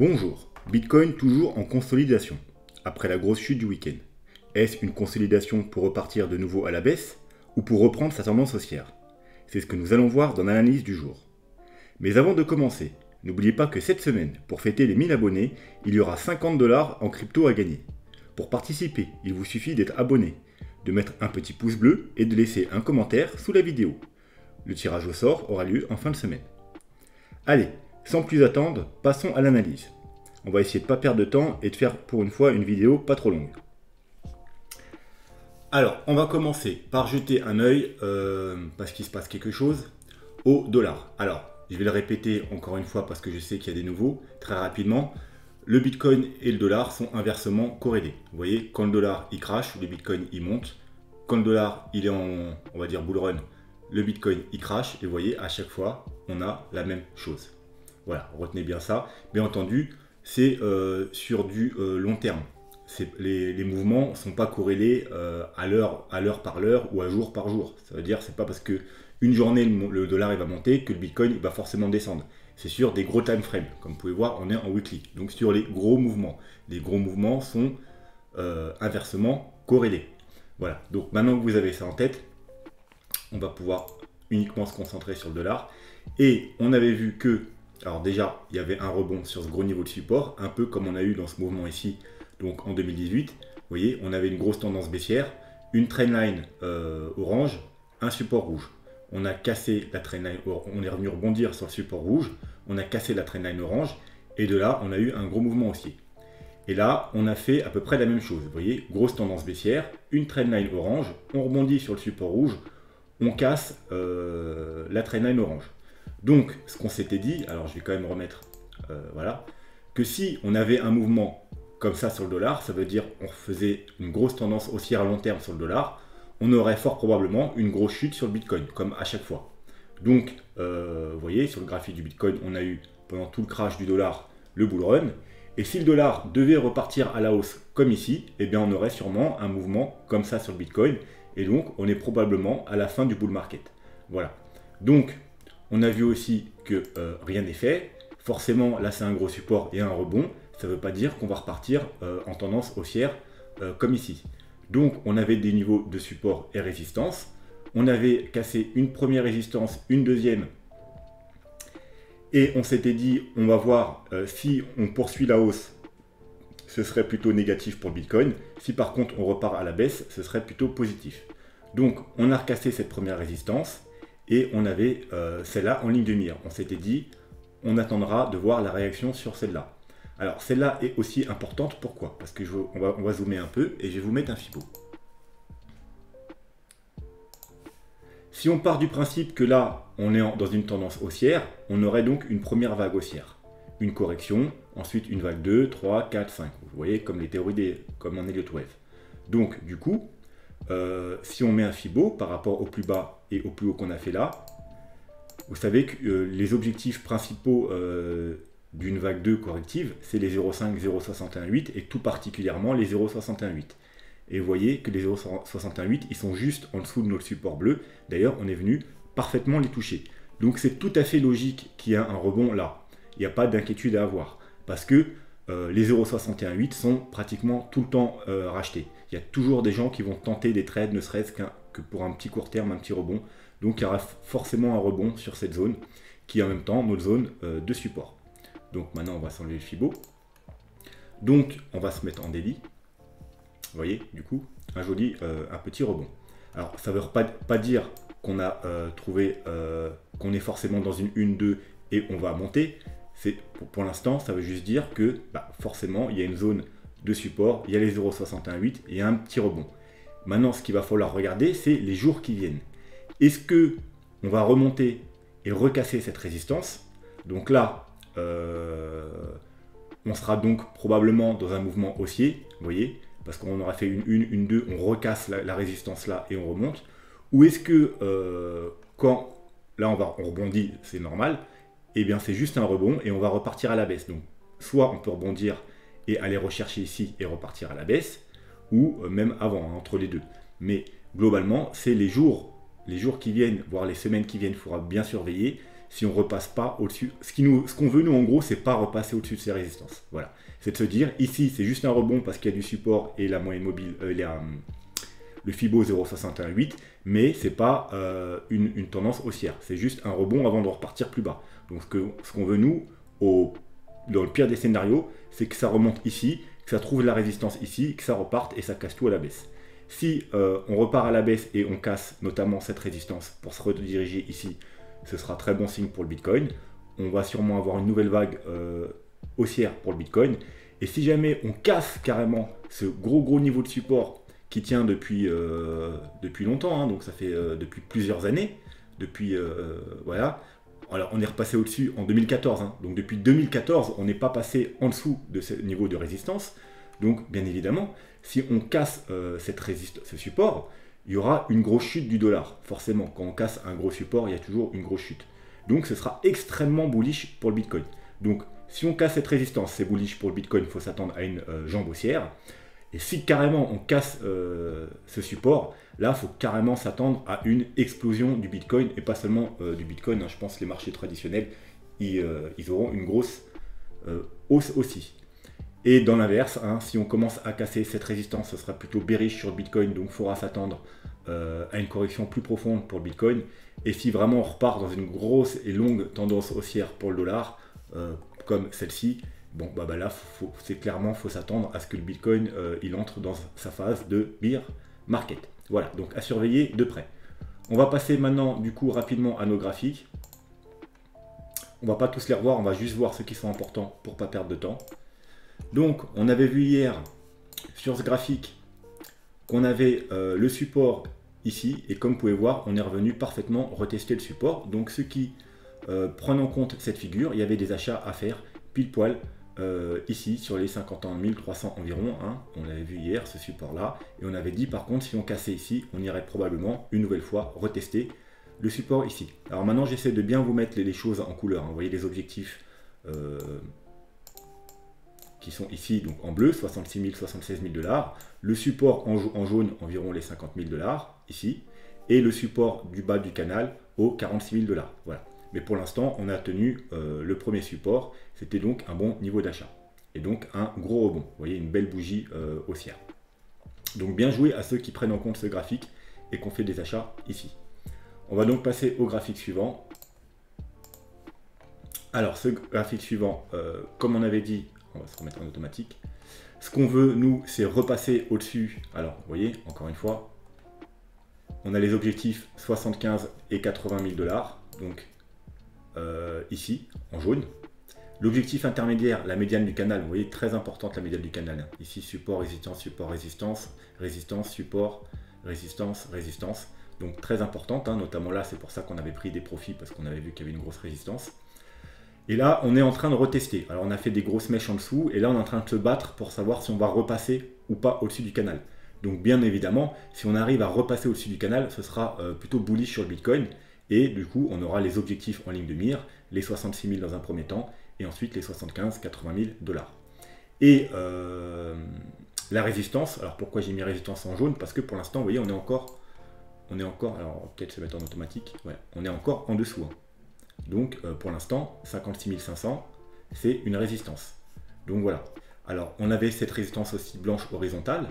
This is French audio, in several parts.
Bonjour, Bitcoin toujours en consolidation, après la grosse chute du week-end. Est-ce une consolidation pour repartir de nouveau à la baisse ou pour reprendre sa tendance haussière? C'est ce que nous allons voir dans l'analyse du jour. Mais avant de commencer, n'oubliez pas que cette semaine, pour fêter les 1000 abonnés, il y aura 50 $ en crypto à gagner. Pour participer, il vous suffit d'être abonné, de mettre un petit pouce bleu et de laisser un commentaire sous la vidéo. Le tirage au sort aura lieu en fin de semaine. Allez, sans plus attendre, passons à l'analyse. On va essayer de ne pas perdre de temps et de faire pour une fois une vidéo pas trop longue. Alors, on va commencer par jeter un œil, parce qu'il se passe quelque chose, au dollar. Alors, je vais le répéter encore une fois parce que je sais qu'il y a des nouveaux, très rapidement. Le Bitcoin et le dollar sont inversement corrélés. Vous voyez, quand le dollar il crash, le Bitcoin il monte. Quand le dollar il est en, on va dire, bull run, le Bitcoin il crash. Et vous voyez, à chaque fois, on a la même chose. Voilà, retenez bien ça. Bien entendu, c'est sur du long terme. Les mouvements ne sont pas corrélés à l'heure par l'heure ou à jour par jour. Ça veut dire c'est pas parce que une journée le dollar il va monter que le Bitcoin il va forcément descendre. C'est sur des gros time frames. Comme vous pouvez voir, on est en weekly. Donc sur les gros mouvements. Les gros mouvements sont inversement corrélés. Voilà. Donc maintenant que vous avez ça en tête, on va pouvoir uniquement se concentrer sur le dollar. Et on avait vu que, alors déjà, il y avait un rebond sur ce gros niveau de support, un peu comme on a eu dans ce mouvement ici, donc en 2018. Vous voyez, on avait une grosse tendance baissière, une trendline orange, un support rouge. On a cassé la trendline, on est revenu rebondir sur le support rouge, on a cassé la trendline orange, et de là, on a eu un gros mouvement haussier. Et là, on a fait à peu près la même chose. Vous voyez, grosse tendance baissière, une trendline orange, on rebondit sur le support rouge, on casse la trendline orange. Donc, ce qu'on s'était dit, alors je vais quand même remettre, voilà, que si on avait un mouvement comme ça sur le dollar, ça veut dire on faisait une grosse tendance haussière à long terme sur le dollar, on aurait fort probablement une grosse chute sur le Bitcoin, comme à chaque fois. Donc, vous voyez, sur le graphique du Bitcoin, on a eu pendant tout le crash du dollar le bull run. Et si le dollar devait repartir à la hausse comme ici, eh bien on aurait sûrement un mouvement comme ça sur le Bitcoin. Et donc, on est probablement à la fin du bull market. Voilà. Donc, on a vu aussi que rien n'est fait. Forcément, là, c'est un gros support et un rebond. Ça ne veut pas dire qu'on va repartir en tendance haussière comme ici. Donc, on avait des niveaux de support et résistance. On avait cassé une première résistance, une deuxième. Et on s'était dit, on va voir si on poursuit la hausse, ce serait plutôt négatif pour le Bitcoin. Si par contre, on repart à la baisse, ce serait plutôt positif. Donc, on a recassé cette première résistance. Et on avait celle-là en ligne de mire. On s'était dit, on attendra de voir la réaction sur celle-là. Alors, celle-là est aussi importante. Pourquoi? Parce que on va zoomer un peu et je vais vous mettre un Fibo. Si on part du principe que là, on est dans une tendance haussière, on aurait donc une première vague haussière. Une correction, ensuite une vague 2, 3, 4, 5. Vous voyez, comme les théories comme en Elliott Wave. Donc, du coup, si on met un Fibo par rapport au plus bas et au plus haut qu'on a fait là, vous savez que les objectifs principaux d'une vague 2 corrective, c'est les 0,5, 0,618 et tout particulièrement les 0,618. Et vous voyez que les 0,618, ils sont juste en dessous de notre support bleu. D'ailleurs, on est venu parfaitement les toucher. Donc c'est tout à fait logique qu'il y ait un rebond là. Il n'y a pas d'inquiétude à avoir. Parce que les 0,618 sont pratiquement tout le temps rachetés. Il y a toujours des gens qui vont tenter des trades, ne serait-ce que pour un petit court terme, un petit rebond. Donc il y aura forcément un rebond sur cette zone, qui est en même temps notre zone de support. Donc maintenant, on va s'enlever le Fibo. Donc on va se mettre en daily. Vous voyez, du coup, un petit rebond. Alors ça ne veut pas dire qu'on a trouvé, qu'on est forcément dans une 1-2 et on va monter. Pour l'instant, ça veut juste dire que forcément, il y a une zone de support, il y a les 0,618 et il y a un petit rebond. Maintenant, ce qu'il va falloir regarder, c'est les jours qui viennent. Est-ce que on va remonter et recasser cette résistance? Donc là, on sera donc probablement dans un mouvement haussier, vous voyez, parce qu'on aura fait une 2, on recasse la résistance là et on remonte. Ou est-ce que quand là on rebondit, c'est normal, et bien c'est juste un rebond et on va repartir à la baisse. Donc soit on peut rebondir et aller rechercher ici et repartir à la baisse, ou même avant, hein, entre les deux. Mais globalement, c'est les jours qui viennent, voire les semaines qui viennent, il faudra bien surveiller. si on repasse pas au-dessus. Ce qu'on veut nous en gros, c'est pas repasser au-dessus de ces résistances. Voilà. C'est de se dire, ici c'est juste un rebond parce qu'il y a du support et la moyenne mobile, le Fibo 0,618, mais c'est pas une tendance haussière. C'est juste un rebond avant de repartir plus bas. Donc ce qu'on veut nous, dans le pire des scénarios, c'est que ça remonte ici, que ça trouve la résistance ici, que ça reparte et ça casse tout à la baisse. Si on repart à la baisse et on casse notamment cette résistance pour se rediriger ici, ce sera très bon signe pour le Bitcoin. On va sûrement avoir une nouvelle vague haussière pour le Bitcoin. Et si jamais on casse carrément ce gros niveau de support qui tient depuis longtemps, hein, donc ça fait depuis plusieurs années, voilà. Alors on est repassé au-dessus en 2014, hein, donc depuis 2014 on n'est pas passé en dessous de ce niveau de résistance. Donc bien évidemment, si on casse ce support, il y aura une grosse chute du dollar. Forcément, quand on casse un gros support, il y a toujours une grosse chute. Donc ce sera extrêmement bullish pour le Bitcoin. Donc si on casse cette résistance, c'est bullish pour le Bitcoin, il faut s'attendre à une jambe haussière. Et si carrément on casse ce support, là il faut carrément s'attendre à une explosion du Bitcoin, et pas seulement du Bitcoin, hein, je pense que les marchés traditionnels, ils auront une grosse hausse aussi. Et dans l'inverse, hein, si on commence à casser cette résistance, ce sera plutôt bearish sur le Bitcoin, donc il faudra s'attendre à une correction plus profonde pour le Bitcoin. Et si vraiment on repart dans une grosse et longue tendance haussière pour le dollar, comme celle-ci, bon, là, c'est clairement, faut s'attendre à ce que le Bitcoin il entre dans sa phase de bear market. Voilà, donc à surveiller de près. On va passer maintenant du coup rapidement à nos graphiques. On va pas tous les revoir, on va juste voir ceux qui sont importants pour pas perdre de temps. Donc, on avait vu hier sur ce graphique qu'on avait le support ici, et comme vous pouvez voir, on est revenu parfaitement retester le support. Donc, ceux qui prennent en compte cette figure, il y avait des achats à faire pile poil ici sur les 51 300 environ. Hein. On l'avait vu hier, ce support-là, et on avait dit par contre, si on cassait ici, on irait probablement une nouvelle fois retester le support ici. Alors maintenant, j'essaie de bien vous mettre les choses en couleur. Hein. Vous voyez les objectifs qui sont ici donc en bleu, 66 000, 76 000 $, le support en jaune, environ les 50 000 $, ici, et le support du bas du canal aux 46 000 $. Voilà. Mais pour l'instant, on a tenu le premier support, c'était donc un bon niveau d'achat. Et donc un gros rebond, vous voyez, une belle bougie haussière. Donc bien joué à ceux qui prennent en compte ce graphique et qu'on fait des achats ici. On va donc passer au graphique suivant. Alors ce graphique suivant, comme on avait dit, on va se remettre en automatique. Ce qu'on veut, nous, c'est repasser au-dessus. Alors, vous voyez, encore une fois, on a les objectifs 75 et 80 000 $. Donc, ici, en jaune. L'objectif intermédiaire, la médiane du canal, vous voyez, très importante la médiane du canal. Hein. Ici, support, résistance, support, résistance, résistance, support, résistance, résistance. Donc, très importante, hein. Notamment là, c'est pour ça qu'on avait pris des profits, parce qu'on avait vu qu'il y avait une grosse résistance. Et là, on est en train de retester. Alors, on a fait des grosses mèches en dessous. Et là, on est en train de se battre pour savoir si on va repasser ou pas au-dessus du canal. Donc, bien évidemment, si on arrive à repasser au-dessus du canal, ce sera plutôt bullish sur le Bitcoin. Et du coup, on aura les objectifs en ligne de mire, les 66 000 dans un premier temps, et ensuite les 75 80 000 $. Et la résistance, alors pourquoi j'ai mis résistance en jaune? Parce que pour l'instant, vous voyez, on est encore, alors peut-être se mettre en automatique, ouais, on est encore en dessous. Hein. Donc, pour l'instant, 56 500, c'est une résistance. Donc voilà. Alors, on avait cette résistance aussi blanche horizontale.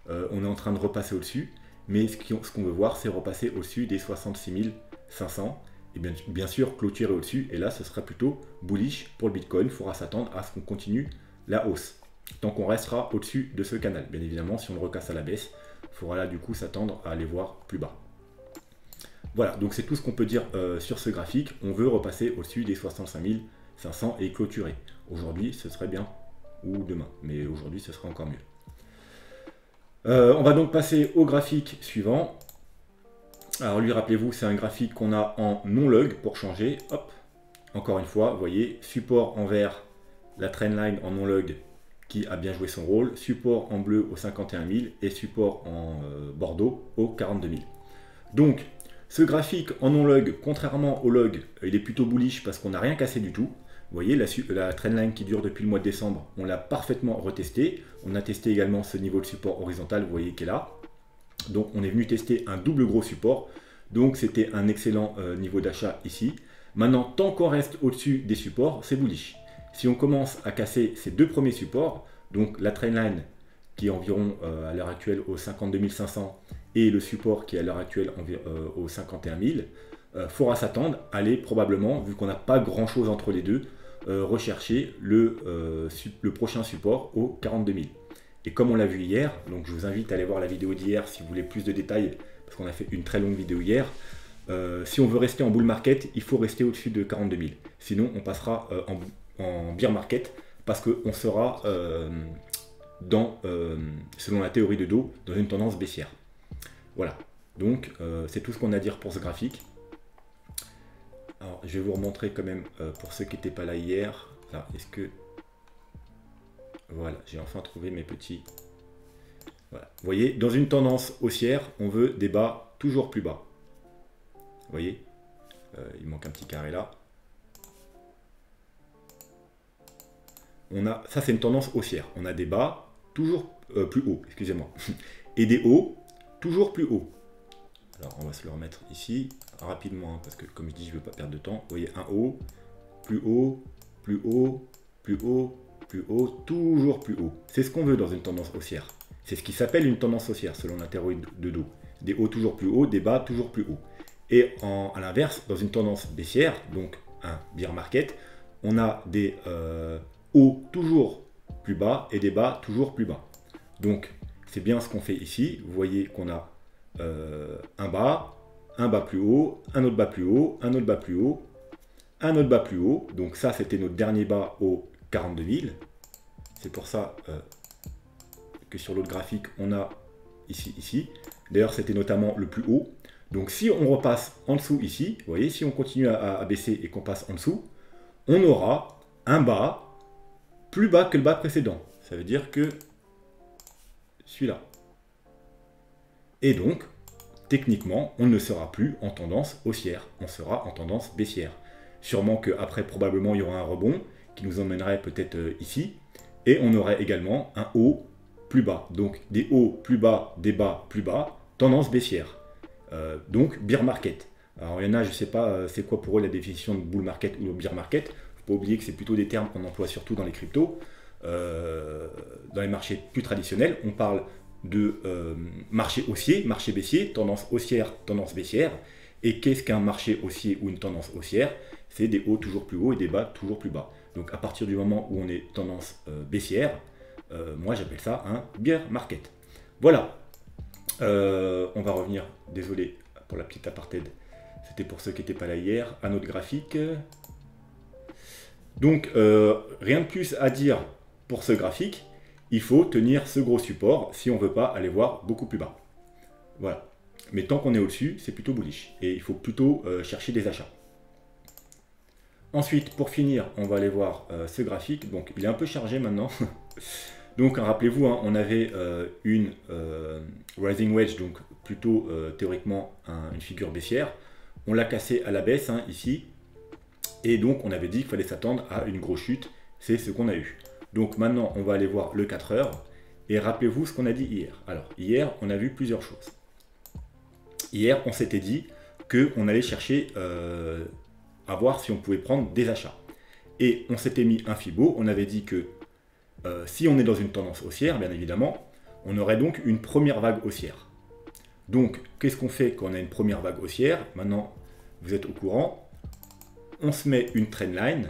On est en train de repasser au-dessus. Mais ce qu'on veut voir, c'est repasser au-dessus des 66 500. Et bien sûr, clôturer au-dessus. Et là, ce sera plutôt bullish pour le Bitcoin. Il faudra s'attendre à ce qu'on continue la hausse. Tant qu'on restera au-dessus de ce canal. Bien évidemment, si on le recasse à la baisse, il faudra là, du coup, s'attendre à aller voir plus bas. Voilà, donc c'est tout ce qu'on peut dire sur ce graphique. On veut repasser au-dessus des 65 500 et clôturer. Aujourd'hui, ce serait bien, ou demain, mais aujourd'hui, ce serait encore mieux. On va donc passer au graphique suivant. Alors lui, rappelez-vous, c'est un graphique qu'on a en non-log pour changer. Hop, encore une fois, vous voyez, support en vert, la trendline en non-log qui a bien joué son rôle, support en bleu aux 51 000 et support en bordeaux aux 42 000. Donc, ce graphique en non-log, contrairement au log, il est plutôt bullish parce qu'on n'a rien cassé du tout. Vous voyez, la trendline qui dure depuis le mois de décembre, on l'a parfaitement retesté. On a testé également ce niveau de support horizontal, vous voyez, qui est là. Donc, on est venu tester un double gros support. Donc, c'était un excellent niveau d'achat ici. Maintenant, tant qu'on reste au-dessus des supports, c'est bullish. Si on commence à casser ces deux premiers supports, donc la trendline qui est environ à l'heure actuelle aux 52 500 et le support qui est à l'heure actuelle aux 51 000, faudra s'attendre à aller probablement, vu qu'on n'a pas grand chose entre les deux, rechercher le prochain support aux 42 000. Et comme on l'a vu hier, donc je vous invite à aller voir la vidéo d'hier si vous voulez plus de détails, parce qu'on a fait une très longue vidéo hier. Si on veut rester en bull market, il faut rester au-dessus de 42 000. Sinon, on passera en bear market, parce qu'on sera selon la théorie de Dow, dans une tendance baissière. Voilà, donc c'est tout ce qu'on a à dire pour ce graphique. Alors, je vais vous remontrer quand même, pour ceux qui n'étaient pas là hier, là, est-ce que... Voilà, j'ai enfin trouvé mes petits... Voilà. Vous voyez, dans une tendance haussière, on veut des bas toujours plus bas. Vous voyez, il manque un petit carré là. Ça c'est une tendance haussière. On a des bas toujours plus hauts, excusez-moi, et des hauts toujours plus hauts. Alors on va se le remettre ici rapidement, hein, parce que comme je dis, je ne veux pas perdre de temps. Vous voyez, un haut, plus haut, plus haut, plus haut, plus haut, toujours plus haut. C'est ce qu'on veut dans une tendance haussière. C'est ce qui s'appelle une tendance haussière selon la théorie de Dow. Des hauts toujours plus hauts, des bas toujours plus hauts. Et à l'inverse, dans une tendance baissière, donc un bear market, on a des hauts toujours plus bas et des bas toujours plus bas. Donc c'est bien ce qu'on fait ici. Vous voyez qu'on a un bas plus haut, un autre bas plus haut, un autre bas plus haut, un autre bas plus haut. Donc ça, c'était notre dernier bas au 42 000. C'est pour ça que sur l'autre graphique, on a ici. D'ailleurs, c'était notamment le plus haut. Donc si on repasse en dessous ici, vous voyez, si on continue à baisser et qu'on passe en dessous, on aura un bas plus bas que le bas précédent. Ça veut dire que celui-là. Et donc, techniquement, on ne sera plus en tendance haussière, on sera en tendance baissière. Sûrement qu'après, probablement, il y aura un rebond qui nous emmènerait peut-être ici. Et on aurait également un haut plus bas. Donc, des hauts plus bas, des bas plus bas, tendance baissière. Donc, bear market. Alors, il y en a, je ne sais pas, c'est quoi pour eux la définition de bull market ou de bear market. Il ne faut pas oublier que c'est plutôt des termes qu'on emploie surtout dans les cryptos. Dans les marchés plus traditionnels, on parle de marché haussier, marché baissier, tendance haussière, tendance baissière. Et qu'est-ce qu'un marché haussier ou une tendance haussière? C'est des hauts toujours plus hauts et des bas toujours plus bas. Donc à partir du moment où on est tendance baissière, moi j'appelle ça un bear market. Voilà. On va revenir, désolé pour la petite apartheid, c'était pour ceux qui n'étaient pas là hier, à notre graphique. Donc rien de plus à dire pour ce graphique. Il faut tenir ce gros support si on ne veut pas aller voir beaucoup plus bas. Voilà. Mais tant qu'on est au-dessus, c'est plutôt bullish. Et il faut plutôt chercher des achats. Ensuite, pour finir, on va aller voir ce graphique. Donc, il est un peu chargé maintenant. Donc, rappelez-vous, hein, on avait une rising wedge, donc plutôt théoriquement une figure baissière. On l'a cassé à la baisse, hein, ici. Et donc, on avait dit qu'il fallait s'attendre à une grosse chute. C'est ce qu'on a eu. Donc maintenant, on va aller voir le 4 heures. Et rappelez-vous ce qu'on a dit hier. Alors, hier, on a vu plusieurs choses. Hier, on s'était dit qu'on allait chercher à voir si on pouvait prendre des achats. Et on s'était mis un Fibo. On avait dit que si on est dans une tendance haussière, bien évidemment, on aurait donc une première vague haussière. Donc, qu'est-ce qu'on fait quand on a une première vague haussière? Maintenant, vous êtes au courant. On se met une trendline.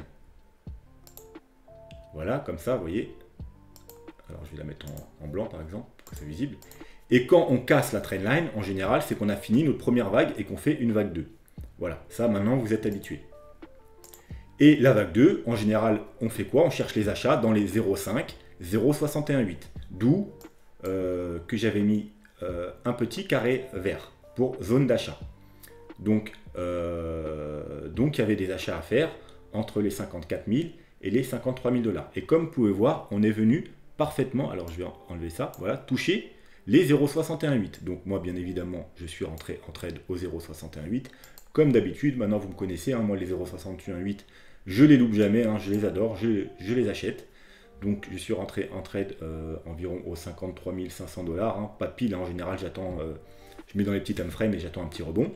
Voilà, comme ça, vous voyez. Alors, je vais la mettre en blanc, par exemple, pour que c'est visible. Et quand on casse la trendline, en général, c'est qu'on a fini notre première vague et qu'on fait une vague 2. Voilà, ça, maintenant, vous êtes habitués. Et la vague 2, en général, on fait quoi? On cherche les achats dans les 0,5, 0,618. D'où que j'avais mis un petit carré vert pour zone d'achat. Donc, il y avait des achats à faire entre les 54 000 et les 53 000 $. Et comme vous pouvez voir, on est venu parfaitement, alors je vais enlever ça, voilà, toucher les 0,618. Donc moi, bien évidemment, je suis rentré en trade au 0,618. Comme d'habitude, maintenant vous me connaissez, hein, moi les 0,618, je les loupe jamais, hein, je les adore, je les achète. Donc je suis rentré en trade environ aux 53 500 $, hein, pas de pile, hein, en général j'attends, je mets dans les petits time frames et j'attends un petit rebond.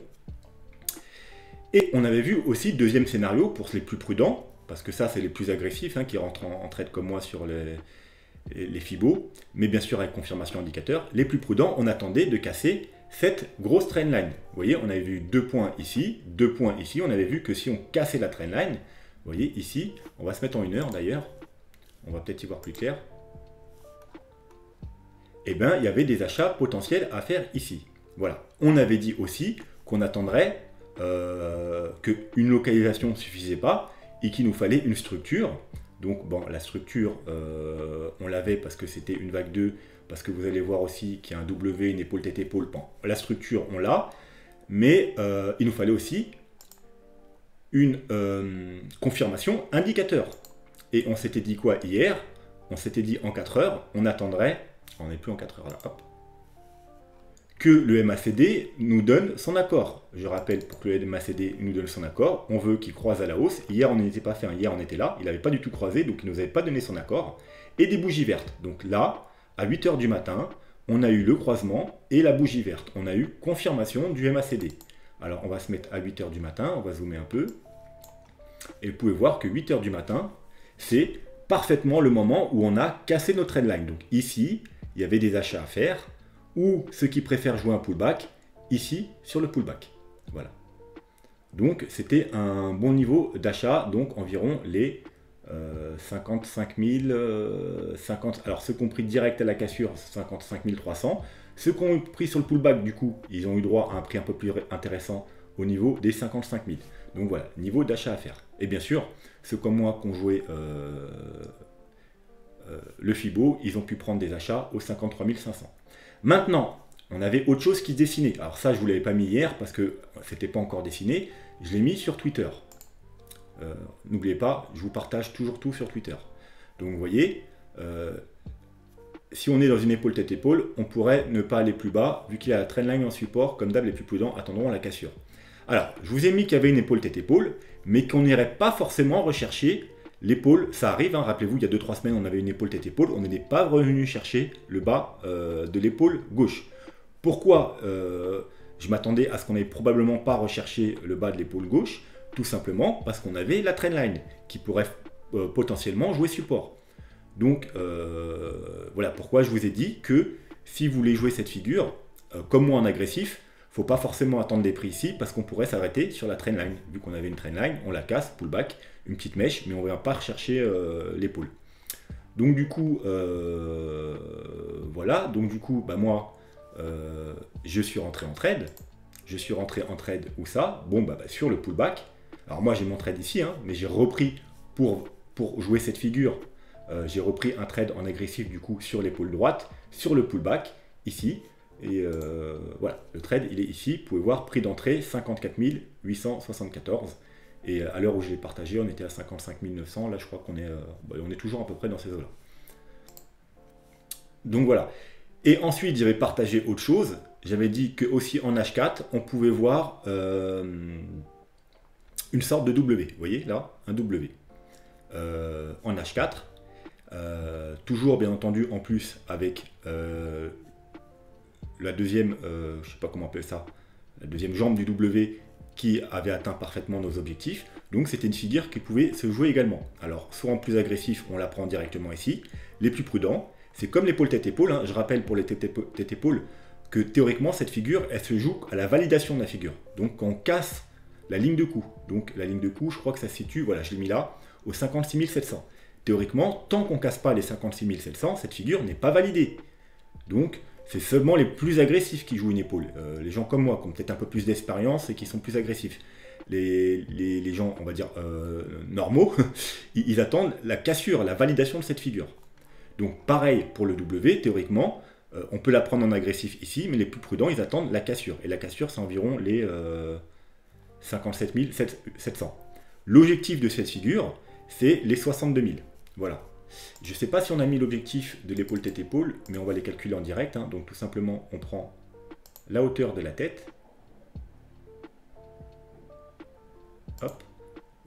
Et on avait vu aussi deuxième scénario pour les plus prudents, parce que ça c'est les plus agressifs qui rentrent en trade comme moi sur les Fibo, mais bien sûr avec confirmation indicateur. Les plus prudents, on attendait de casser cette grosse trendline. Vous voyez, on avait vu 2 points ici, 2 points ici. On avait vu que si on cassait la trendline, vous voyez ici, on va se mettre en 1 heure d'ailleurs, on va peut-être y voir plus clair. Eh bien, il y avait des achats potentiels à faire ici. Voilà. On avait dit aussi qu'on attendrait qu'une localisation ne suffisait pas et qu'il nous fallait une structure. Donc, bon, la structure, on l'avait parce que c'était une vague 2, parce que vous allez voir aussi qu'il y a un W, une épaule, tête, épaule. Bon, la structure, on l'a, mais il nous fallait aussi une confirmation indicateur. Et on s'était dit quoi hier? On s'était dit en 4 heures, on attendrait, on n'est plus en 4 heures là, hop, que le MACD nous donne son accord. Je rappelle, pour que le MACD nous donne son accord, on veut qu'il croise à la hausse. Hier, on n'était pas fait, hier on était là, il n'avait pas du tout croisé, donc il ne nous avait pas donné son accord. Et des bougies vertes. Donc là, à 8 h du matin, on a eu le croisement et la bougie verte. On a eu confirmation du MACD. Alors on va se mettre à 8 h du matin, on va zoomer un peu. Et vous pouvez voir que 8 h du matin, c'est parfaitement le moment où on a cassé notre trendline. Donc ici, il y avait des achats à faire, ou ceux qui préfèrent jouer un pullback, ici, sur le pullback. Voilà. Donc c'était un bon niveau d'achat, donc environ les 55 000, 50, alors ceux qui ont pris direct à la cassure, 55 300. Ceux qui ont pris sur le pullback, du coup, ils ont eu droit à un prix un peu plus intéressant au niveau des 55 000. Donc voilà, niveau d'achat à faire. Et bien sûr, ceux comme moi qui ont joué le Fibo, ils ont pu prendre des achats aux 53 500. Maintenant, on avait autre chose qui se dessinait. Alors ça, je ne vous l'avais pas mis hier parce que c'était pas encore dessiné. Je l'ai mis sur Twitter. N'oubliez pas, je vous partage toujours tout sur Twitter. Donc vous voyez, si on est dans une épaule tête-épaule, on pourrait ne pas aller plus bas, vu qu'il y a la trendline en support, comme d'hab, les plus prudents attendront la cassure. Alors, je vous ai mis qu'il y avait une épaule tête-épaule, mais qu'on n'irait pas forcément rechercher l'épaule. Ça arrive, rappelez-vous, il y a 2-3 semaines, on avait une épaule tête-épaule, on n'est pas revenu chercher le bas de l'épaule gauche. Pourquoi je m'attendais à ce qu'on n'ait probablement pas recherché le bas de l'épaule gauche? Tout simplement parce qu'on avait la trendline qui pourrait potentiellement jouer support. Donc voilà pourquoi je vous ai dit que si vous voulez jouer cette figure, comme moi en agressif, il ne faut pas forcément attendre des prix ici parce qu'on pourrait s'arrêter sur la trendline. Vu qu'on avait une trendline, on la casse, pullback, une petite mèche, mais on ne va pas rechercher l'épaule. Donc du coup, voilà, donc du coup, bah, moi, je suis rentré en trade. Je suis rentré en trade où ça? Bon, bah, sur le pullback. Alors moi j'ai mon trade ici, mais j'ai repris pour jouer cette figure, j'ai repris un trade en agressif du coup sur l'épaule droite, sur le pullback, ici. Et voilà, le trade il est ici, vous pouvez voir, prix d'entrée 54 874. Et à l'heure où je l'ai partagé, on était à 55 900, là je crois qu'on est, on est toujours à peu près dans ces eaux-là. Donc voilà. Et ensuite j'avais partagé autre chose, j'avais dit que aussi en H4, on pouvait voir une sorte de W, vous voyez là, un W en H4, toujours bien entendu en plus avec la deuxième, je sais pas comment appeler ça, la deuxième jambe du W qui avait atteint parfaitement nos objectifs, donc c'était une figure qui pouvait se jouer également. Alors soit en plus agressif, on la prend directement ici, les plus prudents, c'est comme l'épaule tête-épaule, je rappelle pour les tête-épaule que théoriquement cette figure, elle se joue à la validation de la figure, donc quand on casse la ligne de coup. Donc la ligne de coup, je crois que ça se situe, voilà, je l'ai mis là, aux 56 700. Théoriquement, tant qu'on ne casse pas les 56 700, cette figure n'est pas validée. Donc c'est seulement les plus agressifs qui jouent une épaule. Les gens comme moi, qui ont peut-être un peu plus d'expérience et qui sont plus agressifs. Les gens, on va dire, normaux, ils attendent la cassure, la validation de cette figure. Donc pareil pour le W, théoriquement, on peut la prendre en agressif ici, mais les plus prudents, ils attendent la cassure. Et la cassure, c'est environ les 57 700. L'objectif de cette figure, c'est les 62 000. Voilà. Je ne sais pas si on a mis l'objectif de l'épaule tête-épaule, mais on va les calculer en direct. Donc tout simplement, on prend la hauteur de la tête. Hop.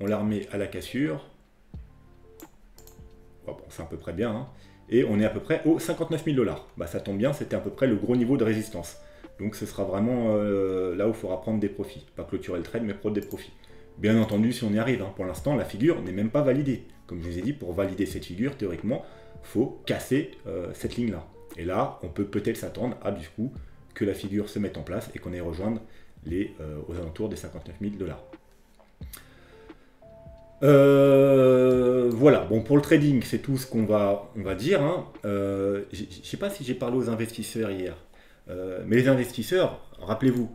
On la remet à la cassure. Oh, bon, c'est à peu près bien. Et on est à peu près aux 59 000 $. Bah, ça tombe bien, c'était à peu près le gros niveau de résistance. Donc ce sera vraiment là où il faudra prendre des profits. Pas clôturer le trade, mais prendre des profits. Bien entendu, si on y arrive, hein. Pour l'instant, la figure n'est même pas validée. Comme je vous ai dit, pour valider cette figure, théoriquement, il faut casser cette ligne-là. Et là, on peut peut-être s'attendre à du coup que la figure se mette en place et qu'on aille rejoindre aux alentours des 59 000 $. Voilà, bon, pour le trading, c'est tout ce qu'on va dire, hein. Je ne sais pas si j'ai parlé aux investisseurs hier, mais les investisseurs, rappelez-vous,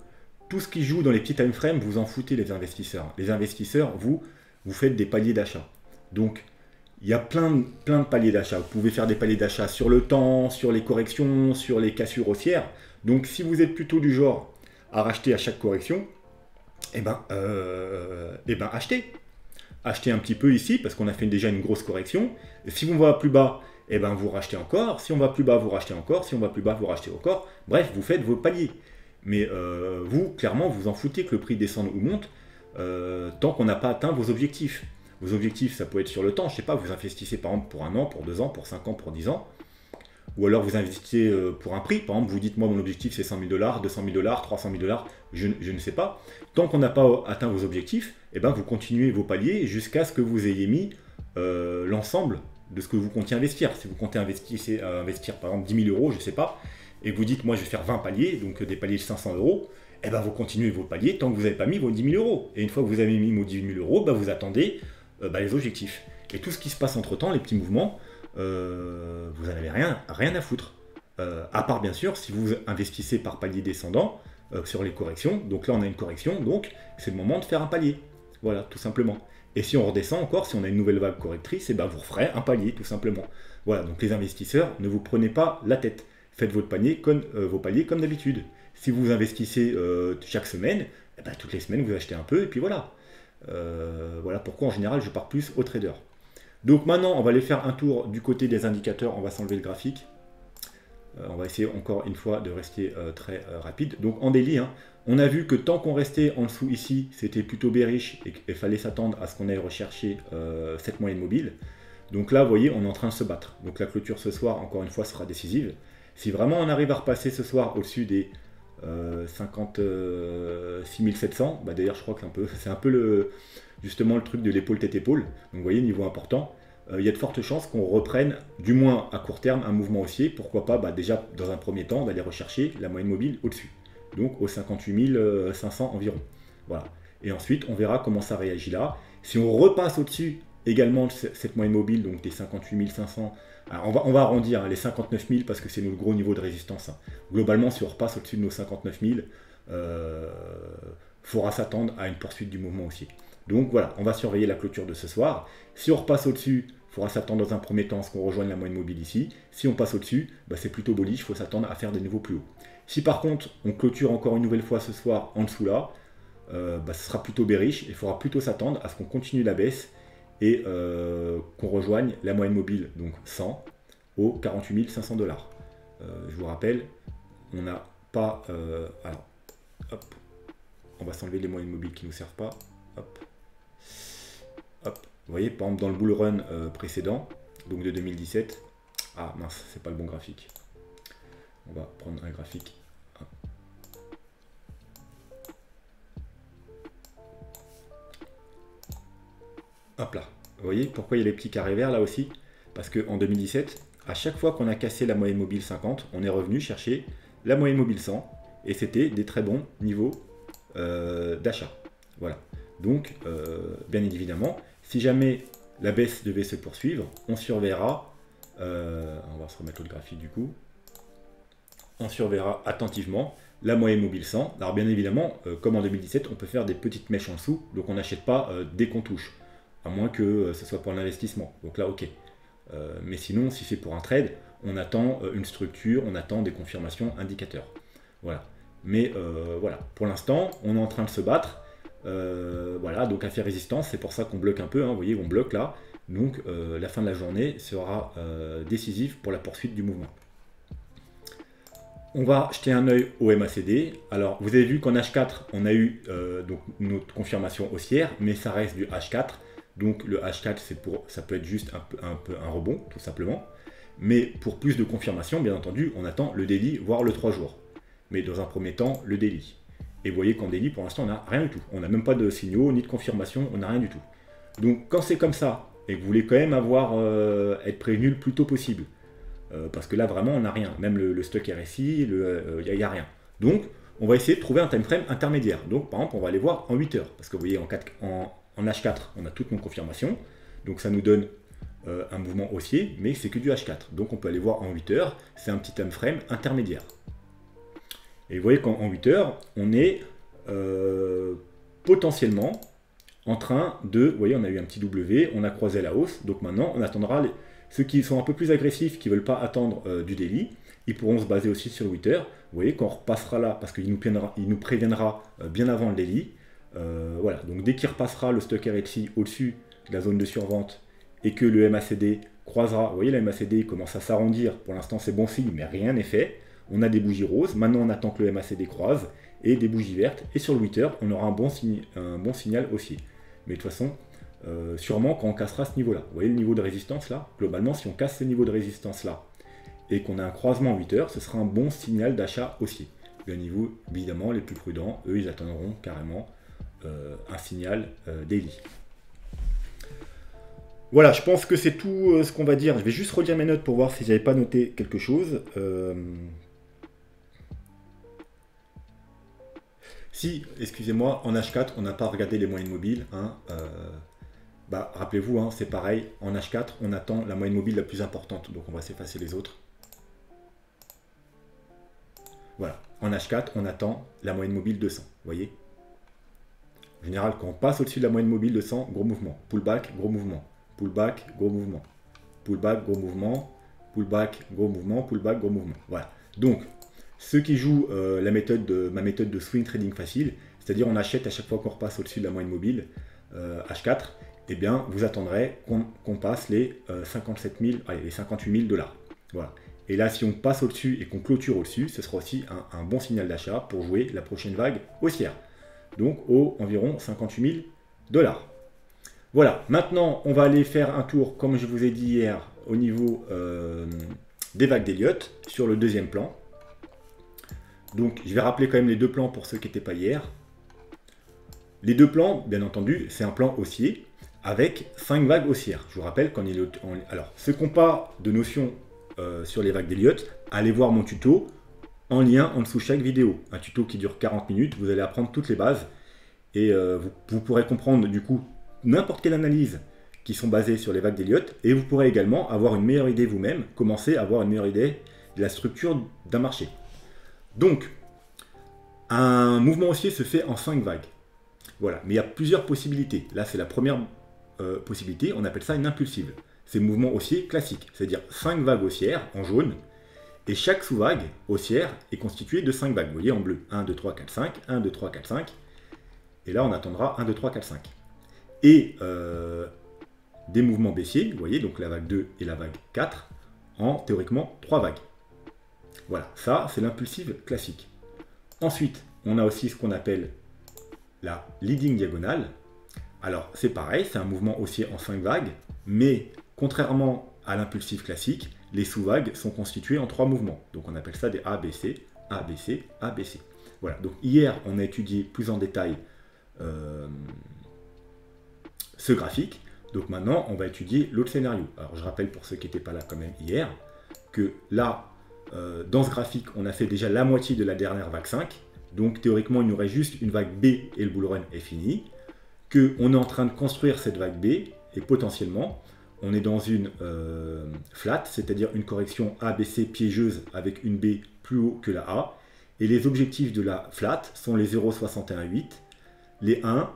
tout ce qui joue dans les petits time frames, vous en foutez les investisseurs. Les investisseurs, vous faites des paliers d'achat. Donc, il y a plein de paliers d'achat. Vous pouvez faire des paliers d'achat sur le temps, sur les corrections, sur les cassures haussières. Donc, si vous êtes plutôt du genre à racheter à chaque correction, achetez. Achetez un petit peu ici, parce qu'on a fait déjà une grosse correction. Et si on va plus bas, vous rachetez encore. Si on va plus bas, vous rachetez encore. Si on va plus bas, vous rachetez encore. Bref, vous faites vos paliers. Mais vous, clairement, vous en foutez que le prix descende ou monte tant qu'on n'a pas atteint vos objectifs. Vos objectifs, ça peut être sur le temps. Je ne sais pas, vous investissez par exemple pour 1 an, pour 2 ans, pour 5 ans, pour 10 ans. Ou alors vous investissez pour un prix. Par exemple, vous dites, moi, mon objectif, c'est 100 000 $, 200 000 $, 300 000 $. Je ne sais pas. Tant qu'on n'a pas atteint vos objectifs, vous continuez vos paliers jusqu'à ce que vous ayez mis l'ensemble de ce que vous comptez investir. Si vous comptez investir, par exemple, 10 000 €, je ne sais pas, et que vous dites, moi, je vais faire 20 paliers, donc des paliers de 500 €, vous continuez vos paliers tant que vous n'avez pas mis vos 10 000 €. Et une fois que vous avez mis vos 10 000 €, vous attendez les objectifs. Et tout ce qui se passe entre-temps, les petits mouvements, vous n'en avez rien à foutre. À part, bien sûr, si vous investissez par palier descendant sur les corrections. Donc là, on a une correction, donc c'est le moment de faire un palier. Voilà, tout simplement. Et si on redescend encore, si on a une nouvelle vague correctrice, vous referez un palier, tout simplement. Voilà, donc les investisseurs, ne vous prenez pas la tête. Faites vos paliers comme d'habitude. Si vous investissez chaque semaine, toutes les semaines, vous achetez un peu, et puis voilà. Voilà pourquoi, en général, je pars plus aux traders. Donc maintenant, on va aller faire un tour du côté des indicateurs. On va s'enlever le graphique. On va essayer encore une fois de rester très rapide. Donc en daily, hein, on a vu que tant qu'on restait en dessous ici, c'était plutôt bearish et qu'il fallait s'attendre à ce qu'on aille rechercher cette moyenne mobile. Donc là, vous voyez, on est en train de se battre. Donc la clôture ce soir, encore une fois, sera décisive. Si vraiment on arrive à repasser ce soir au-dessus des 56 700, d'ailleurs je crois que c'est un peu justement le truc de l'épaule tête-épaule. Donc vous voyez, niveau important. Il y a de fortes chances qu'on reprenne, du moins à court terme, un mouvement haussier. Pourquoi pas, déjà dans un premier temps, d'aller rechercher la moyenne mobile au-dessus. Donc aux 58 500 environ. Voilà. Et ensuite, on verra comment ça réagit là. Si on repasse au-dessus également de cette moyenne mobile, donc des 58 500, alors on va arrondir les 59 000 parce que c'est notre gros niveau de résistance. Hein. Globalement, si on repasse au-dessus de nos 59 000, faudra s'attendre à une poursuite du mouvement haussier. Donc voilà, on va surveiller la clôture de ce soir. Si on repasse au-dessus, il faudra s'attendre dans un premier temps à ce qu'on rejoigne la moyenne mobile ici. Si on passe au-dessus, c'est plutôt bullish, il faut s'attendre à faire des niveaux plus hauts. Si par contre, on clôture encore une nouvelle fois ce soir en dessous là, ce sera plutôt bearish. Il faudra plutôt s'attendre à ce qu'on continue la baisse et qu'on rejoigne la moyenne mobile, donc 100, aux 48 500 $. Je vous rappelle, on n'a pas... alors, hop, on va s'enlever les moyennes mobiles qui ne nous servent pas. Hop. Hop. Vous voyez, par exemple, dans le bull run précédent, donc de 2017, ah mince, c'est pas le bon graphique. On va prendre un graphique. Hop là. Vous voyez pourquoi il y a les petits carrés verts là aussi? Parce qu'en 2017, à chaque fois qu'on a cassé la moyenne mobile 50, on est revenu chercher la moyenne mobile 100 et c'était des très bons niveaux d'achat. Voilà. Donc, bien évidemment, si jamais la baisse devait se poursuivre, on surveillera, on va se remettre le graphique du coup, on surveillera attentivement la moyenne mobile 100. Alors bien évidemment, comme en 2017, on peut faire des petites mèches en dessous, donc on n'achète pas dès qu'on touche, à moins que ce soit pour l'investissement. Donc là, ok. Mais sinon, si c'est pour un trade, on attend une structure, on attend des confirmations indicateurs. Voilà. Mais voilà, pour l'instant, on est en train de se battre. Voilà, donc à faire résistance, c'est pour ça qu'on bloque un peu, hein, vous voyez, on bloque là. Donc la fin de la journée sera décisive pour la poursuite du mouvement. On va jeter un œil au MACD. Alors, vous avez vu qu'en H4, on a eu donc notre confirmation haussière, mais ça reste du H4. Donc le H4, ça peut être juste un rebond, tout simplement. Mais pour plus de confirmation, bien entendu, on attend le daily, voire le 3 jours. mais dans un premier temps, le daily. Et vous voyez qu'en daily, pour l'instant, on n'a rien du tout. On n'a même pas de signaux, ni de confirmation, on n'a rien du tout. Donc quand c'est comme ça, et que vous voulez quand même être prévenu le plus tôt possible, parce que là, vraiment, on n'a rien. Même le stock RSI, il n'y a rien. Donc, on va essayer de trouver un time frame intermédiaire. Donc, par exemple, on va aller voir en 8 heures. Parce que vous voyez, en H4, on a toutes nos confirmations. Donc, ça nous donne un mouvement haussier, mais c'est que du H4. Donc, on peut aller voir en 8 heures. C'est un petit time frame intermédiaire. Et vous voyez qu'en 8 heures, on est potentiellement en train de... Vous voyez, on a eu un petit W, on a croisé la hausse. Donc, maintenant, on attendra ceux qui sont un peu plus agressifs, qui ne veulent pas attendre du daily. Ils pourront se baser aussi sur 8 heures. Vous voyez, quand on repassera là, parce qu'il nous préviendra bien avant le daily. Voilà, donc dès qu'il repassera le stock RSI au-dessus de la zone de survente et que le MACD croisera, vous voyez, le MACD il commence à s'arrondir. Pour l'instant, c'est bon signe, mais rien n'est fait. On a des bougies roses. Maintenant, on attend que le MACD croise et des bougies vertes. Et sur le 8 heures, on aura un bon signal haussier. Mais de toute façon, sûrement quand on cassera ce niveau-là. Vous voyez le niveau de résistance là? Globalement, si on casse ce niveau de résistance là, et qu'on a un croisement en 8 heures, ce sera un bon signal d'achat haussier. Bien évidemment, les plus prudents, eux, ils attendront carrément un signal daily. Voilà, je pense que c'est tout ce qu'on va dire. Je vais juste relire mes notes pour voir si j'avais pas noté quelque chose. Si, excusez-moi, en H4, on n'a pas regardé les moyennes mobiles. Hein, rappelez-vous, hein, c'est pareil. En H4, on attend la moyenne mobile la plus importante. Donc on va s'effacer les autres. Voilà, en H4, on attend la moyenne mobile 200, vous voyez. En général, quand on passe au-dessus de la moyenne mobile 200, gros mouvement. Pullback, gros mouvement. Pullback, gros mouvement. Pullback, gros mouvement. Pullback, gros mouvement. Pullback, gros mouvement. Voilà. Donc, ceux qui jouent ma méthode de swing trading facile, c'est-à-dire on achète à chaque fois qu'on repasse au-dessus de la moyenne mobile H4, eh bien, vous attendrez qu'on passe les 57 000, allez, les 58 000 $. Voilà. Et là, si on passe au-dessus et qu'on clôture au-dessus, ce sera aussi un bon signal d'achat pour jouer la prochaine vague haussière. Donc, environ 58 000 $. Voilà. Maintenant, on va aller faire un tour, comme je vous ai dit hier, au niveau des vagues d'Elliott, sur le deuxième plan. Donc, je vais rappeler quand même les deux plans pour ceux qui n'étaient pas hier. Les deux plans, bien entendu, c'est un plan haussier avec 5 vagues haussières. Je vous rappelle qu'en Elliott... Alors, ceux qui n'ont pas de notion sur les vagues d'Elliott, allez voir mon tuto en lien en dessous de chaque vidéo. Un tuto qui dure 40 minutes, vous allez apprendre toutes les bases et vous pourrez comprendre du coup n'importe quelle analyse qui sont basées sur les vagues d'Elliott et vous pourrez également avoir une meilleure idée vous-même, commencer à avoir une meilleure idée de la structure d'un marché. Donc, un mouvement haussier se fait en 5 vagues. Voilà, mais il y a plusieurs possibilités. Là, c'est la première possibilité, on appelle ça une impulsive. C'est le mouvement haussier classique, c'est-à-dire 5 vagues haussières en jaune, et chaque sous-vague haussière est constituée de 5 vagues. Vous voyez en bleu, 1, 2, 3, 4, 5, 1, 2, 3, 4, 5, et là on attendra 1, 2, 3, 4, 5. Et des mouvements baissiers, vous voyez, donc la vague 2 et la vague 4, en théoriquement 3 vagues. Voilà, ça c'est l'impulsive classique. Ensuite, on a aussi ce qu'on appelle la leading diagonale. Alors c'est pareil, c'est un mouvement haussier en 5 vagues, mais contrairement à l'impulsif classique, les sous-vagues sont constituées en 3 mouvements. Donc on appelle ça des ABC, ABC, ABC. Voilà, donc hier on a étudié plus en détail ce graphique. Donc maintenant on va étudier l'autre scénario. Alors je rappelle pour ceux qui n'étaient pas là quand même hier, que là, dans ce graphique, on a fait déjà la moitié de la dernière vague 5. Donc théoriquement il nous reste juste une vague B et le bull run est fini. Qu'on est en train de construire cette vague B et potentiellement on est dans une flat, c'est-à-dire une correction ABC piégeuse avec une B plus haut que la A. Et les objectifs de la flat sont les 0,618, les 1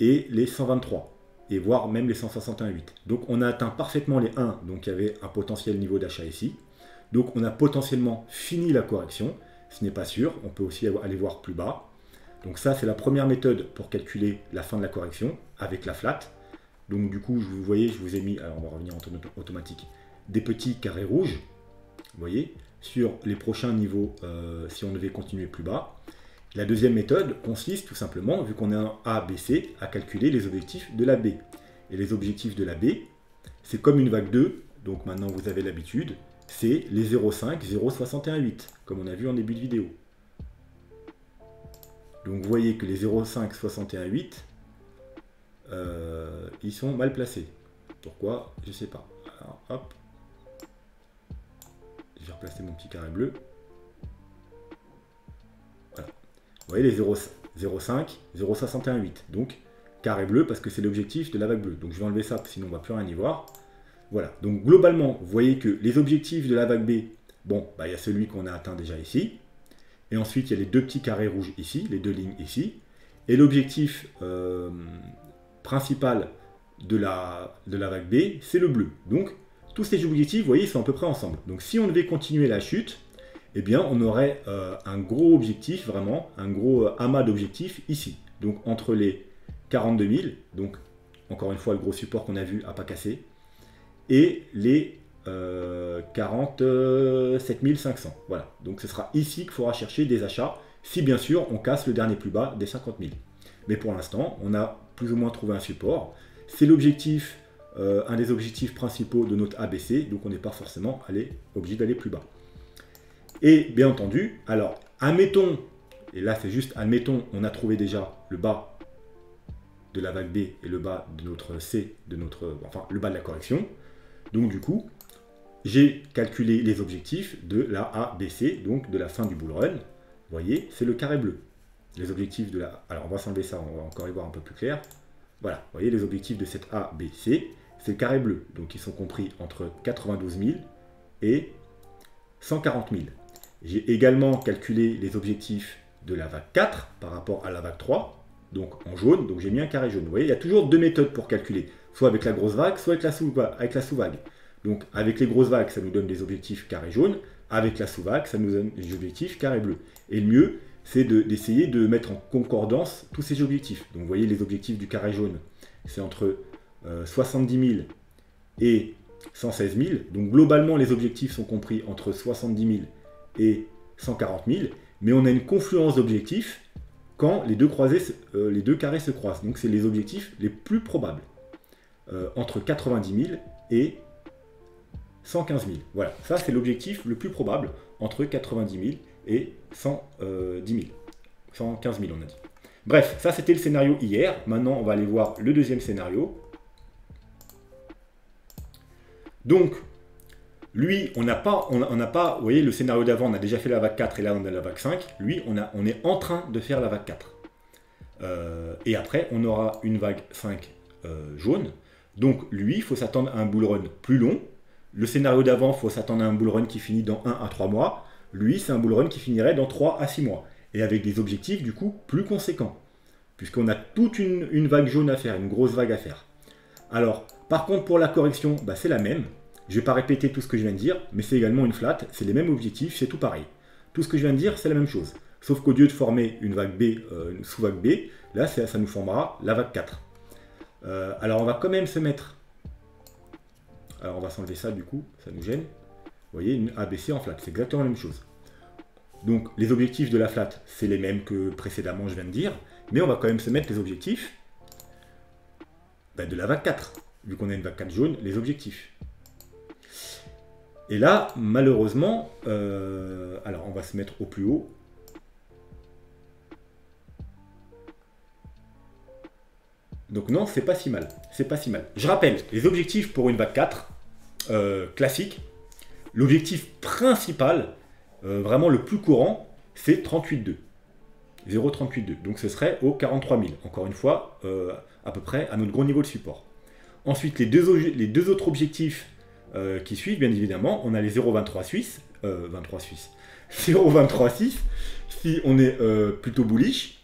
et les 123, et voire même les 161,8. Donc on a atteint parfaitement les 1, donc il y avait un potentiel niveau d'achat ici. Donc on a potentiellement fini la correction, ce n'est pas sûr, on peut aussi aller voir plus bas. Donc ça, c'est la première méthode pour calculer la fin de la correction avec la flat. Donc du coup, vous voyez, je vous ai mis, alors on va revenir en automatique, des petits carrés rouges, vous voyez, sur les prochains niveaux si on devait continuer plus bas. La deuxième méthode consiste tout simplement, vu qu'on est un A, B, C, à calculer les objectifs de la B. Et les objectifs de la B, c'est comme une vague 2, donc maintenant vous avez l'habitude, c'est les 0,5, 0,618, comme on a vu en début de vidéo. Donc vous voyez que les 0,5, 61,8, ils sont mal placés. Pourquoi? Je ne sais pas. Alors hop, j'ai replacé mon petit carré bleu. Voilà. Vous voyez les 0,5, 0,61,8. Donc carré bleu parce que c'est l'objectif de la vague bleue. Donc je vais enlever ça, sinon on ne va plus rien y voir. Voilà. Donc globalement, vous voyez que les objectifs de la vague B, bon, bah, il y a celui qu'on a atteint déjà ici. Et ensuite, il y a les deux petits carrés rouges ici, les deux lignes ici. Et l'objectif principal de la vague B, c'est le bleu. Donc, tous ces objectifs, vous voyez, sont à peu près ensemble. Donc, si on devait continuer la chute, eh bien, on aurait un gros objectif, vraiment, un gros amas d'objectifs ici. Donc, entre les 42 000, donc, encore une fois, le gros support qu'on a vu à pas casser, et les 47 500. Voilà, donc ce sera ici qu'il faudra chercher des achats, si bien sûr on casse le dernier plus bas des 50 000. Mais pour l'instant, on a plus ou moins trouvé un support. C'est l'objectif, un des objectifs principaux de notre ABC, donc on n'est pas forcément obligé d'aller plus bas. Et bien entendu, alors, admettons, et là c'est juste admettons, on a trouvé déjà le bas de la vague B et le bas de notre C, enfin le bas de la correction. Donc du coup, j'ai calculé les objectifs de la ABC, donc de la fin du bull run. Vous voyez, c'est le carré bleu. Les objectifs de la... Alors on va s'enlever ça, on va encore y voir un peu plus clair. Voilà, vous voyez les objectifs de cette ABC, c'est le carré bleu. Donc ils sont compris entre 92 000 et 140 000. J'ai également calculé les objectifs de la vague 4 par rapport à la vague 3, donc en jaune, donc j'ai mis un carré jaune. Vous voyez, il y a toujours deux méthodes pour calculer, soit avec la grosse vague, soit avec la sous-vague. Donc avec les grosses vagues, ça nous donne des objectifs carré jaune, avec la sous-vague, ça nous donne des objectifs carré bleu. Et le mieux, c'est d'essayer de mettre en concordance tous ces objectifs. Donc vous voyez les objectifs du carré jaune, c'est entre 70 000 et 116 000. Donc globalement, les objectifs sont compris entre 70 000 et 140 000, mais on a une confluence d'objectifs quand les deux carrés se croisent. Donc c'est les objectifs les plus probables, entre 90 000 et 115 000. Voilà, ça c'est l'objectif le plus probable entre 90 000 et 110 000. 115 000 on a dit. Bref, ça c'était le scénario hier. Maintenant on va aller voir le deuxième scénario. Donc, lui, on n'a pas, vous voyez, le scénario d'avant, on a déjà fait la vague 4 et là on a la vague 5. Lui, on est en train de faire la vague 4. Et après, on aura une vague 5 jaune. Donc, lui, il faut s'attendre à un bull run plus long. Le scénario d'avant, il faut s'attendre à un bull run qui finit dans 1 à 3 mois. Lui, c'est un bull run qui finirait dans 3 à 6 mois. Et avec des objectifs, du coup, plus conséquents. Puisqu'on a toute une vague jaune à faire, une grosse vague à faire. Alors, par contre, pour la correction, bah, c'est la même. Je ne vais pas répéter tout ce que je viens de dire, mais c'est également une flat, c'est les mêmes objectifs, c'est tout pareil. Tout ce que je viens de dire, c'est la même chose. Sauf qu'au lieu de former une vague B, une sous-vague B, là, ça nous formera la vague 4. Alors, on va quand même se mettre... Alors, on va s'enlever ça, du coup, ça nous gêne. Vous voyez, une ABC en flat, c'est exactement la même chose. Donc, les objectifs de la flat, c'est les mêmes que précédemment, je viens de dire, mais on va quand même se mettre les objectifs de la vague 4. Vu qu'on a une vague 4 jaune, les objectifs. Et là, malheureusement, alors on va se mettre au plus haut. Donc non, c'est pas si mal. C'est pas si mal. Je rappelle, les objectifs pour une vague 4, classique, l'objectif principal, vraiment le plus courant, c'est 38,2. 0,38,2. Donc ce serait au 43 000. Encore une fois, à peu près à notre gros niveau de support. Ensuite, les deux autres objectifs qui suivent, bien évidemment, on a les 0,23 suisses, 0,23,6 si on est plutôt bullish,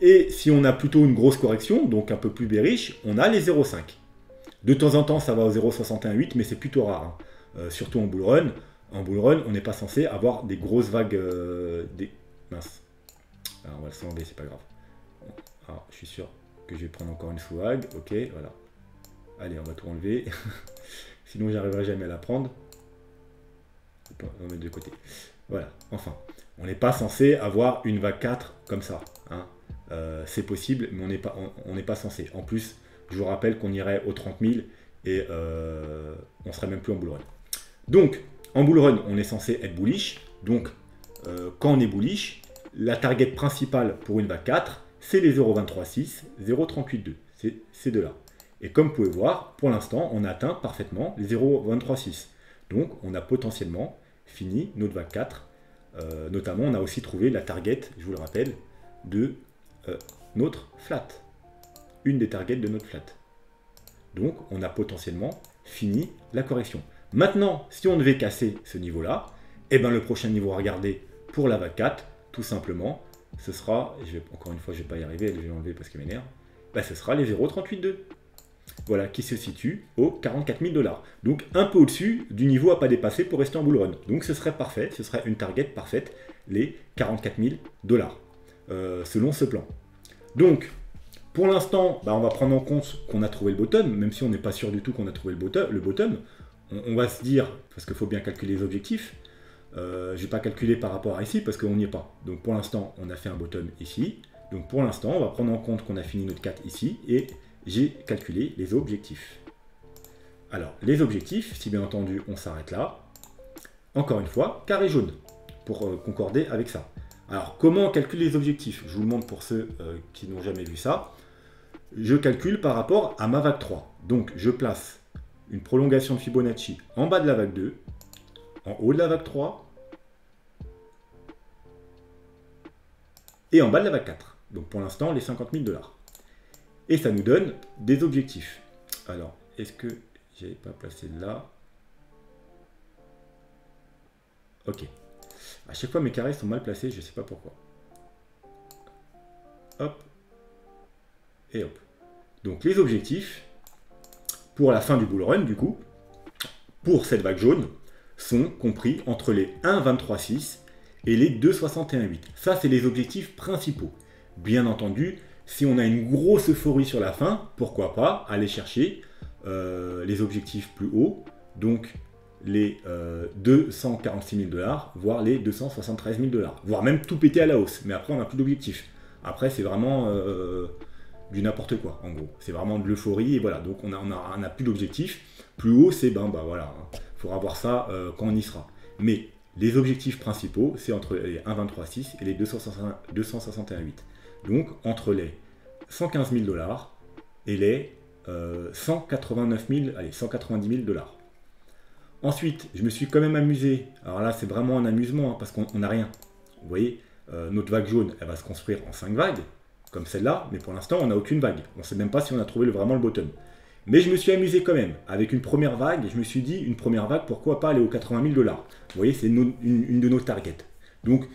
et si on a plutôt une grosse correction, donc un peu plus bearish, on a les 0,5. De temps en temps, ça va au 0,61,8, mais c'est plutôt rare, hein. Surtout en bull run. En bull run, on n'est pas censé avoir des grosses vagues, mince. Alors, on va le s'enlever, c'est pas grave. Alors, je suis sûr que je vais prendre encore une sous-vague, ok, voilà. Allez, on va tout enlever. Sinon, j'arriverai jamais à la prendre. On va mettre de côté. Voilà, enfin. On n'est pas censé avoir une vague 4 comme ça. Hein. C'est possible, mais on n'est pas censé. En plus, je vous rappelle qu'on irait aux 30 000 et on ne serait même plus en bull run. Donc, en bull run, on est censé être bullish. Donc, quand on est bullish, la target principale pour une vague 4, c'est les 0,236, 0,382. C'est ces deux-là. Et comme vous pouvez voir, pour l'instant, on a atteint parfaitement les 0,236. Donc, on a potentiellement fini notre vague 4. Notamment, on a aussi trouvé la target, je vous le rappelle, de notre flat. Une des targets de notre flat. Donc, on a potentiellement fini la correction. Maintenant, si on devait casser ce niveau-là, eh ben, le prochain niveau à regarder pour la vague 4, tout simplement, ce sera, encore une fois, je ne vais pas y arriver, je vais l'enlever parce qu'elle m'énerve, ben, ce sera les 0,382. Voilà, qui se situe aux 44 000 $. Donc un peu au-dessus du niveau à pas dépasser pour rester en bull run. Donc ce serait parfait, ce serait une target parfaite, les 44 000 $, selon ce plan. Donc, pour l'instant, bah, on va prendre en compte qu'on a trouvé le bottom, même si on n'est pas sûr du tout qu'on a trouvé le bottom. On va se dire, parce qu'il faut bien calculer les objectifs, je ne vais pas calculer par rapport à ici, parce qu'on n'y est pas. Donc pour l'instant, on a fait un bottom ici. Donc pour l'instant, on va prendre en compte qu'on a fini notre 4 ici, et j'ai calculé les objectifs. Alors, les objectifs, si bien entendu, on s'arrête là. Encore une fois, carré jaune, pour concorder avec ça. Alors, comment on calcule les objectifs? Je vous le montre pour ceux qui n'ont jamais vu ça. Je calcule par rapport à ma vague 3. Donc, je place une prolongation de Fibonacci en bas de la vague 2, en haut de la vague 3, et en bas de la vague 4. Donc, pour l'instant, les 50 000 $. Et ça nous donne des objectifs. Alors, est-ce que j'avais pas placé là? Ok. À chaque fois, mes carrés sont mal placés, je ne sais pas pourquoi. Hop. Et hop. Donc, les objectifs, pour la fin du bull run, du coup, pour cette vague jaune, sont compris entre les 1,236 et les 2,61,8. Ça, c'est les objectifs principaux. Bien entendu, si on a une grosse euphorie sur la fin, pourquoi pas aller chercher les objectifs plus hauts, donc les 246 000 $, voire les 273 000 $, voire même tout péter à la hausse. Mais après, on n'a plus d'objectifs. Après, c'est vraiment du n'importe quoi, en gros. C'est vraiment de l'euphorie, et voilà. Donc, on n'a plus d'objectifs. Plus haut, c'est, voilà, il faudra voir ça quand on y sera. Mais les objectifs principaux, c'est entre les 1,236 et les 261,8. Donc, entre les 115 000 $ et les 190 000 $. Ensuite, je me suis quand même amusé. Alors là, c'est vraiment un amusement, hein, parce qu'on n'a rien. Vous voyez, notre vague jaune, elle va se construire en 5 vagues, comme celle-là, mais pour l'instant, on n'a aucune vague. On ne sait même pas si on a trouvé vraiment le bottom. Mais je me suis amusé quand même. Avec une première vague, je me suis dit, une première vague, pourquoi pas aller aux 80 000 $. Vous voyez, c'est une de nos targets. Donc,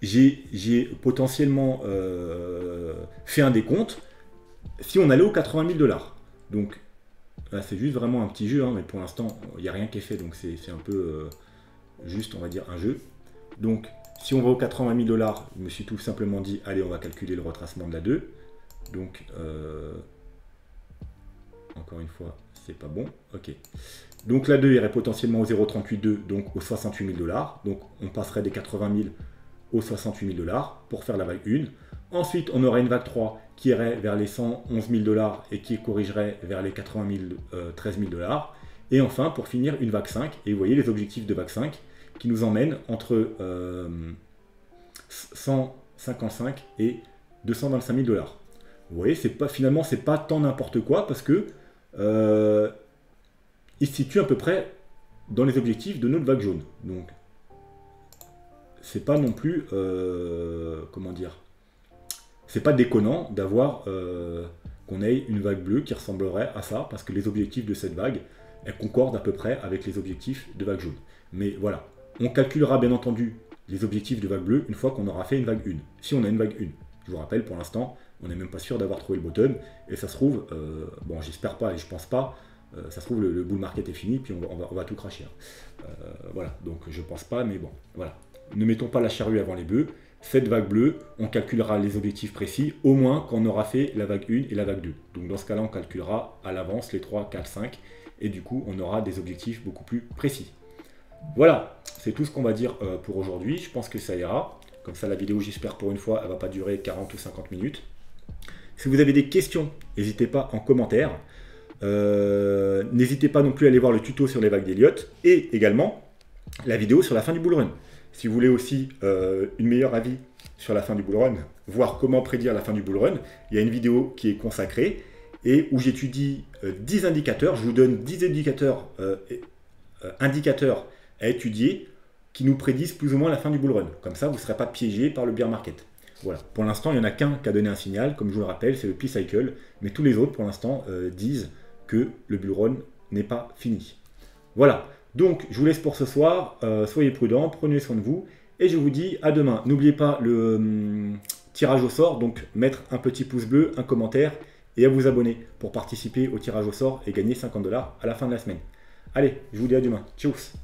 j'ai potentiellement fait un décompte si on allait aux 80 000 $. Donc, là, c'est juste vraiment un petit jeu, hein, mais pour l'instant, il n'y a rien qui est fait, donc c'est un peu juste, on va dire, un jeu. Donc, si on va aux 80 000 $, je me suis tout simplement dit, allez, on va calculer le retracement de la 2. Donc, encore une fois, c'est pas bon. Ok. Donc, la 2 irait potentiellement au 0,382, donc aux 68 000 $. Donc, on passerait des 80 000 aux 68 000 $ pour faire la vague 1. Ensuite, on aurait une vague 3 qui irait vers les 111 000 $ et qui corrigerait vers les 13 000 $. Et enfin, pour finir, une vague 5. Et vous voyez les objectifs de vague 5 qui nous emmènent entre 155 et 225 000 $. Vous voyez, finalement, c'est pas tant n'importe quoi parce que il se situe à peu près dans les objectifs de notre vague jaune. Donc, c'est pas non plus, comment dire, c'est pas déconnant d'avoir qu'on ait une vague bleue qui ressemblerait à ça, parce que les objectifs de cette vague, elles concordent à peu près avec les objectifs de vague jaune. Mais voilà, on calculera bien entendu les objectifs de vague bleue une fois qu'on aura fait une vague 1. Si on a une vague 1, je vous rappelle, pour l'instant, on n'est même pas sûr d'avoir trouvé le bottom, et ça se trouve, bon, j'espère pas et je pense pas, ça se trouve le bull market est fini, puis on va tout cracher. Hein. Voilà, donc je pense pas, mais bon, voilà. Ne mettons pas la charrue avant les bœufs. Cette vague bleue, on calculera les objectifs précis, au moins quand on aura fait la vague 1 et la vague 2. Donc dans ce cas-là, on calculera à l'avance les 3, 4, 5, et du coup, on aura des objectifs beaucoup plus précis. Voilà, c'est tout ce qu'on va dire pour aujourd'hui. Je pense que ça ira. Comme ça, la vidéo, j'espère pour une fois, elle ne va pas durer 40 ou 50 minutes. Si vous avez des questions, n'hésitez pas en commentaire. N'hésitez pas non plus à aller voir le tuto sur les vagues d'Elliott et également la vidéo sur la fin du bull run. Si vous voulez aussi une meilleure avis sur la fin du bull run, voir comment prédire la fin du bull run, il y a une vidéo qui est consacrée et où j'étudie 10 indicateurs. Je vous donne 10 indicateurs à étudier qui nous prédisent plus ou moins la fin du bull run. Comme ça, vous ne serez pas piégé par le bear market. Voilà. Pour l'instant, il n'y en a qu'un qui a donné un signal, comme je vous le rappelle, c'est le P-Cycle. Mais tous les autres, pour l'instant, disent que le bull run n'est pas fini. Voilà. Donc, je vous laisse pour ce soir. Soyez prudents, prenez soin de vous. Et je vous dis à demain. N'oubliez pas le tirage au sort. Donc, mettre un petit pouce bleu, un commentaire et à vous abonner pour participer au tirage au sort et gagner 50 $ à la fin de la semaine. Allez, je vous dis à demain. Tchuss!